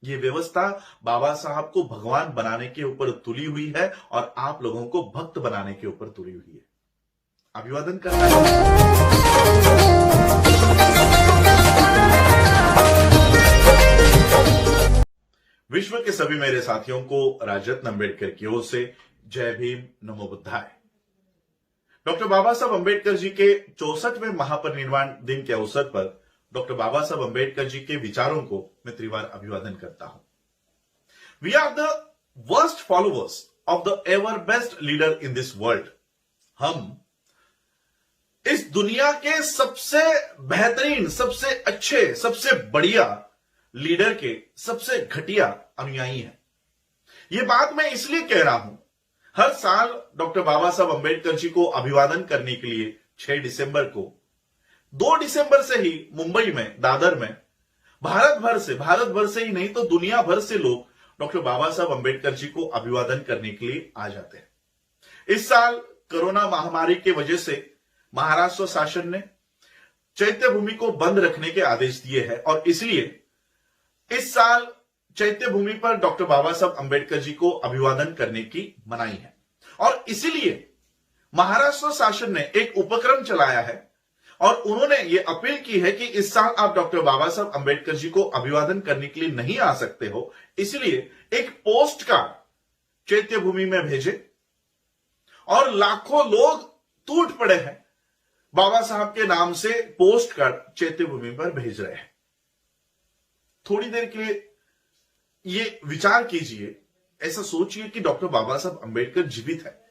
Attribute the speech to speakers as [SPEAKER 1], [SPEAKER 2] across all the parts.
[SPEAKER 1] ये व्यवस्था बाबा साहब को भगवान बनाने के ऊपर तुली हुई है और आप लोगों को भक्त बनाने के ऊपर तुली हुई है। अभिवादन करना है। विश्व के सभी मेरे साथियों को राजरत्न अंबेडकर की ओर से जय भीम, नमो बुद्धाय। डॉक्टर बाबा साहब अंबेडकर जी के 64वें महापरिनिर्वाण दिन के अवसर पर डॉक्टर बाबा साहब अंबेडकर जी के विचारों को मैं त्रिवार अभिवादन करता हूं। We are the worst followers of the ever best leader in this world. हम इस दुनिया के सबसे बेहतरीन, सबसे अच्छे, सबसे बढ़िया लीडर के सबसे घटिया अनुयायी हैं। यह बात मैं इसलिए कह रहा हूं, हर साल डॉक्टर बाबा साहब अंबेडकर जी को अभिवादन करने के लिए 6 दिसंबर को, 2 दिसंबर से ही मुंबई में, दादर में भारत भर से ही नहीं तो दुनिया भर से लोग डॉक्टर बाबा साहब अंबेडकर जी को अभिवादन करने के लिए आ जाते हैं। इस साल कोरोना महामारी की वजह से महाराष्ट्र शासन ने चैत्य भूमि को बंद रखने के आदेश दिए हैं और इसलिए इस साल चैत्य भूमि पर डॉक्टर बाबा साहब अंबेडकर जी को अभिवादन करने की मनाही है और इसीलिए महाराष्ट्र शासन ने एक उपक्रम चलाया है और उन्होंने ये अपील की है कि इस साल आप डॉक्टर बाबा साहब अंबेडकर जी को अभिवादन करने के लिए नहीं आ सकते हो, इसलिए एक पोस्ट कार्ड चैत्य भूमि में भेजे और लाखों लोग टूट पड़े हैं, बाबा साहब के नाम से पोस्ट कार्ड चैत्य भूमि पर भेज रहे हैं। थोड़ी देर के लिए ये विचार कीजिए, ऐसा सोचिए कि डॉक्टर बाबा साहब अंबेडकर जीवित है।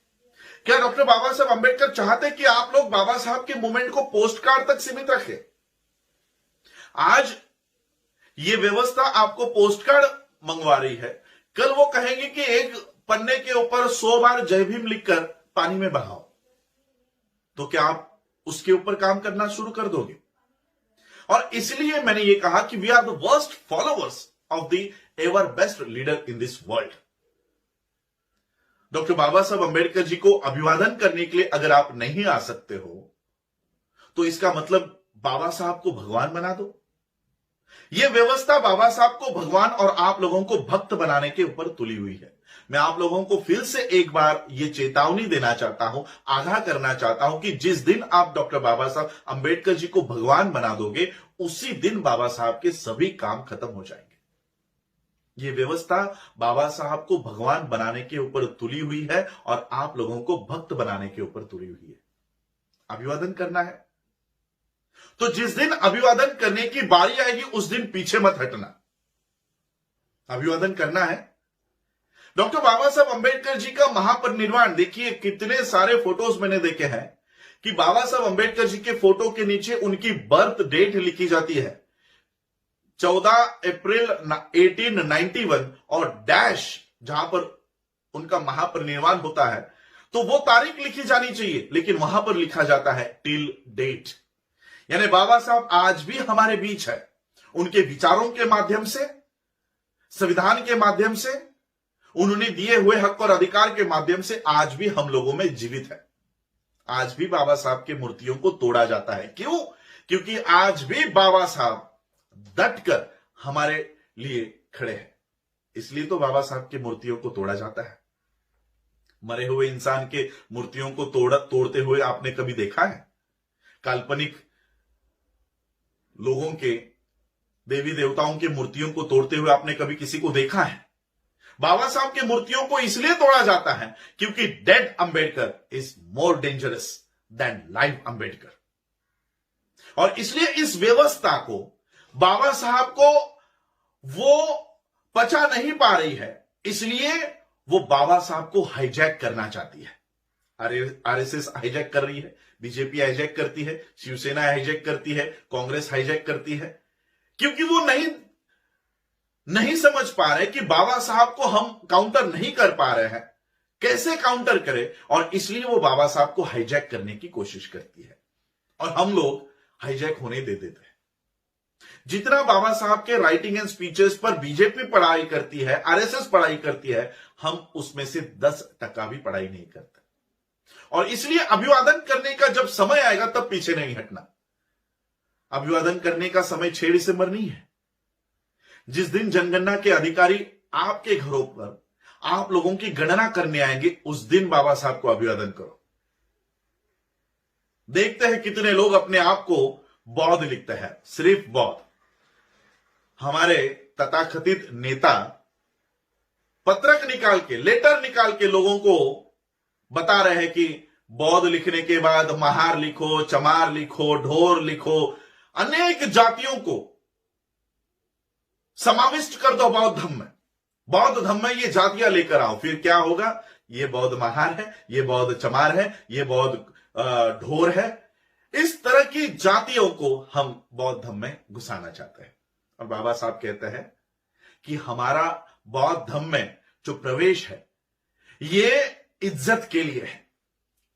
[SPEAKER 1] क्या डॉक्टर बाबा साहब अंबेडकर चाहते कि आप लोग बाबा साहब के मूवमेंट को पोस्ट कार्ड तक सीमित रखें? आज ये व्यवस्था आपको पोस्ट कार्ड मंगवा रही है, कल वो कहेंगे कि एक पन्ने के ऊपर 100 बार जय भीम लिखकर पानी में बहाओ, तो क्या आप उसके ऊपर काम करना शुरू कर दोगे? और इसलिए मैंने ये कहा कि we are the worst followers of the ever best leader in this world. Doctor Baba Saheb Ambedkar जी को अभिवादन करने के लिए अगर आप नहीं आ सकते हो तो इसका मतलब बाबा साहब को भगवान बना दो। यह व्यवस्था बाबा साहब को भगवान और आप लोगों को भक्त बनाने के ऊपर तुली हुई है। मैं आप लोगों को फिर से एक बार यह चेतावनी देना चाहता हूं, आगाह करना चाहता हूं कि जिस दिन आप डॉक्टर बाबा साहब अंबेडकर जी को भगवान बना दोगे, उसी दिन बाबा साहब के सभी काम खत्म हो जाएंगे। यह व्यवस्था बाबा साहब को भगवान बनाने के ऊपर तुली हुई है और आप लोगों को भक्त बनाने के ऊपर तुली हुई है। अभिवादन करना है तो जिस दिन अभिवादन करने की बारी आएगी उस दिन पीछे मत हटना। अभिवादन करना है। डॉक्टर बाबा साहब अंबेडकर जी का महापरिनिर्वाण, देखिए कितने सारे फोटोज मैंने देखे हैं कि बाबा साहब अंबेडकर जी के फोटो के नीचे उनकी बर्थ डेट लिखी जाती है, 14 अप्रैल 1891 और डैश जहां पर उनका महापरिनिर्वाण होता है तो वो तारीख लिखी जानी चाहिए, लेकिन वहां पर लिखा जाता है टिल डेट। यानी बाबा साहब आज भी हमारे बीच है। उनके विचारों के माध्यम से, संविधान के माध्यम से, उन्होंने दिए हुए हक और अधिकार के माध्यम से आज भी हम लोगों में जीवित है। आज भी बाबा साहब की मूर्तियों को तोड़ा जाता है। क्यों? क्योंकि आज भी बाबा साहब डटकर हमारे लिए खड़े हैं, इसलिए तो बाबा साहब की मूर्तियों को तोड़ा जाता है। मरे हुए इंसान के मूर्तियों को तोड़ते हुए आपने कभी देखा है? काल्पनिक लोगों के, देवी देवताओं की मूर्तियों को तोड़ते हुए आपने कभी किसी को देखा है? बाबा साहब की मूर्तियों को इसलिए तोड़ा जाता है क्योंकि dead Ambedkar is more dangerous than live Ambedkar. और इसलिए इस व्यवस्था को बाबा साहब को वो पचा नहीं पा रही है, इसलिए वो बाबा साहब को हाईजैक करना चाहती है। आरएसएस हाईजैक कर रही है, बीजेपी हाईजैक करती है, शिवसेना हाईजैक करती है, कांग्रेस हाईजैक करती है, क्योंकि वो नहीं समझ पा रहे कि बाबा साहब को हम काउंटर नहीं कर पा रहे हैं, कैसे काउंटर करें, और इसलिए वो बाबा साहब को हाईजैक करने की कोशिश करती है और हम लोग हाईजैक होने दे देते हैं। जितना बाबा साहब के राइटिंग एंड स्पीचेस पर बीजेपी पढ़ाई करती है, आरएसएस पढ़ाई करती है, हम उसमें से 10% भी पढ़ाई नहीं करते। और इसलिए अभिवादन करने का जब समय आएगा तब पीछे नहीं हटना। अभिवादन करने का समय 6 दिसंबर नहीं है। जिस दिन जनगणना के अधिकारी आपके घरों पर आप लोगों की गणना करने आएंगे, उस दिन बाबा साहब को अभिवादन करो। देखते हैं कितने लोग अपने आप को बौद्ध लिखते हैं, सिर्फ बौद्ध। हमारे तथाकथित नेता पत्रक निकाल के, लेटर निकाल के लोगों को बता रहे हैं कि बौद्ध लिखने के बाद महार लिखो, चमार लिखो, ढोर लिखो, अनेक जातियों को समाविष्ट कर दो बौद्ध धर्म में। बौद्ध धर्म में ये जातियां लेकर आओ, फिर क्या होगा? ये बौद्ध महार है, ये बौद्ध चमार है, ये बौद्ध ढोर है। इस तरह की जातियों को हम बौद्ध धर्म में घुसाना चाहते हैं। और बाबा साहब कहते हैं कि हमारा बौद्ध धर्म में जो प्रवेश है ये इज्जत के लिए है,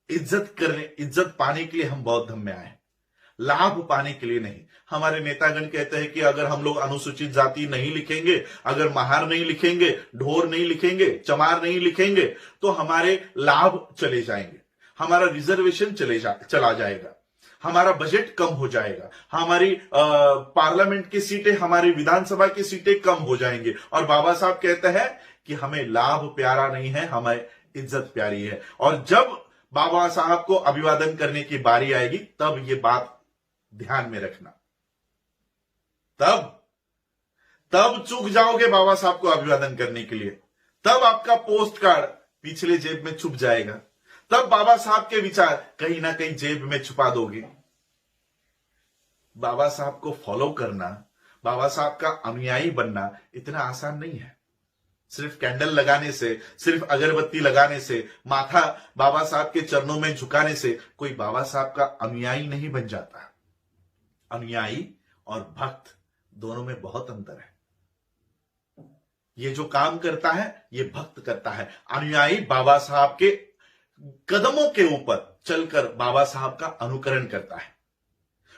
[SPEAKER 1] इज्जत पाने के लिए हम बौद्ध धर्म में आए हैं, लाभ पाने के लिए नहीं। हमारे नेतागण कहते हैं कि अगर हम लोग अनुसूचित जाति नहीं लिखेंगे, अगर महार नहीं लिखेंगे, ढोर नहीं लिखेंगे, चमार नहीं लिखेंगे, तो हमारे लाभ चले जाएंगे, हमारा रिजर्वेशन चला जाएगा, हमारा बजट कम हो जाएगा, हमारी पार्लियामेंट की सीटें, हमारी विधानसभा की सीटें कम हो जाएंगी। और बाबा साहब कहते हैं कि हमें लाभ प्यारा नहीं है, हमें इज्जत प्यारी है। और जब बाबा साहब को अभिवादन करने की बारी आएगी, तब ये बात ध्यान में रखना। तब चूक जाओगे बाबा साहब को अभिवादन करने के लिए, तब आपका पोस्ट कार्ड पिछले जेब में छुप जाएगा, तब बाबा साहब के विचार कहीं ना कहीं जेब में छुपा दोगे। बाबा साहब को फॉलो करना, बाबा साहब का अनुयायी बनना इतना आसान नहीं है। सिर्फ कैंडल लगाने से, सिर्फ अगरबत्ती लगाने से, माथा बाबा साहब के चरणों में झुकाने से कोई बाबा साहब का अनुयायी नहीं बन जाता। अनुयायी और भक्त दोनों में बहुत अंतर है। ये जो काम करता है ये भक्त करता है, अनुयायी बाबा साहब के कदमों के ऊपर चलकर बाबा साहब का अनुकरण करता है।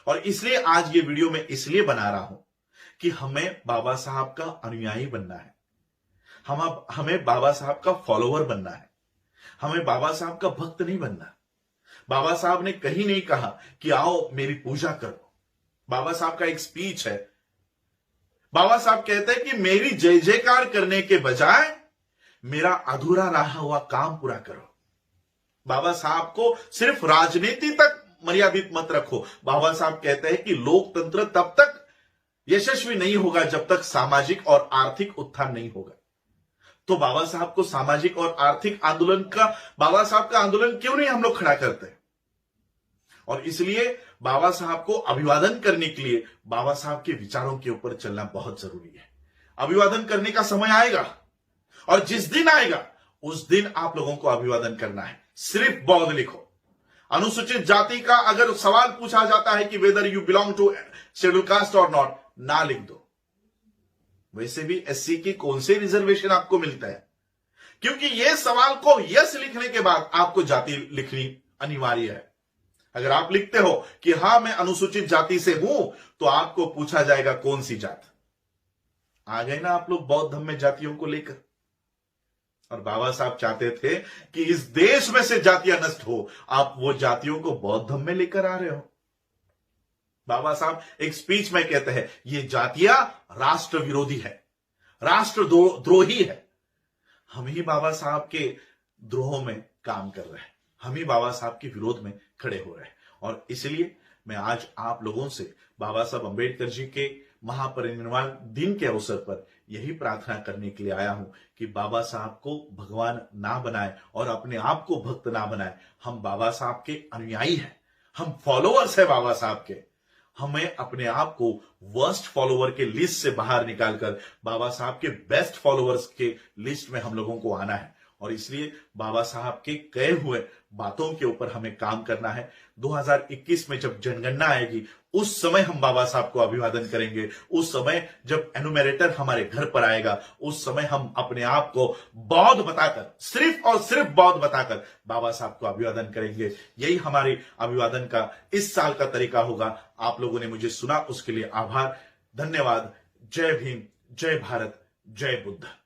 [SPEAKER 1] और इसलिए आज ये वीडियो मैं इसलिए बना रहा हूं कि हमें बाबा साहब का अनुयायी बनना है, हमें बाबा साहब का फॉलोअर बनना है, हमें बाबा साहब का भक्त नहीं बनना। बाबा साहब ने कहीं नहीं कहा कि आओ मेरी पूजा करो। बाबा साहब का एक स्पीच है, बाबा साहब कहते हैं कि मेरी जय जयकार करने के बजाय मेरा अधूरा रहा हुआ काम पूरा करो। बाबा साहब को सिर्फ राजनीति तक मर्यादित मत रखो। बाबा साहब कहते हैं कि लोकतंत्र तब तक यशस्वी नहीं होगा जब तक सामाजिक और आर्थिक उत्थान नहीं होगा। तो बाबा साहब को सामाजिक और आर्थिक आंदोलन का, बाबा साहब का आंदोलन क्यों नहीं हम लोग खड़ा करते? और इसलिए बाबा साहब को अभिवादन करने के लिए बाबा साहब के विचारों के ऊपर चलना बहुत जरूरी है। अभिवादन करने का समय आएगा, और जिस दिन आएगा उस दिन आप लोगों को अभिवादन करना है। सिर्फ बौद्ध लिखो। अनुसूचित जाति का अगर सवाल पूछा जाता है कि whether you belong to schedule caste और नॉट, ना लिख दो। वैसे भी एससी की कौन से रिजर्वेशन आपको मिलता है? क्योंकि यह सवाल को यस लिखने के बाद आपको जाति लिखनी अनिवार्य है। अगर आप लिखते हो कि हां मैं अनुसूचित जाति से हूं, तो आपको पूछा जाएगा कौन सी जात। आ गए ना आप लोग बौद्ध धर्म में जातियों को लेकर। और बाबा साहब चाहते थे कि इस देश में से जातियां नष्ट हो, आप वो जातियों को बौद्ध धर्म में लेकर आ रहे हो। बाबा साहब एक स्पीच में कहते हैं ये जातियां राष्ट्र विरोधी है, राष्ट्र द्रोही है। हम ही बाबा साहब के द्रोह में काम कर रहे हैं, हम ही बाबा साहब के विरोध में खड़े हो रहे हैं। और इसलिए मैं आज आप लोगों से बाबा साहब अंबेडकर जी के महापरिनिर्वाण दिन के अवसर पर यही प्रार्थना करने के लिए आया हूं कि बाबा साहब को भगवान ना बनाए और अपने आप को भक्त ना बनाए। हम बाबा साहब के अनुयायी हैं, हम फॉलोअर्स हैं बाबा साहब के। हमें अपने आप को वर्स्ट फॉलोअर के लिस्ट से बाहर निकालकर बाबा साहब के बेस्ट फॉलोअर्स के लिस्ट में हम लोगों को आना है। और इसलिए बाबा साहब के कहे हुए बातों के ऊपर हमें काम करना है। 2021 में जब जनगणना आएगी उस समय हम बाबा साहब को अभिवादन करेंगे। उस समय जब एनुमरेटर हमारे घर पर आएगा उस समय हम अपने आप को बौद्ध बताकर, सिर्फ और सिर्फ बौद्ध बताकर बाबा साहब को अभिवादन करेंगे। यही हमारे अभिवादन का इस साल का तरीका होगा। आप लोगों ने मुझे सुना उसके लिए आभार, धन्यवाद। जय भीम, जय भारत, जय बुद्ध।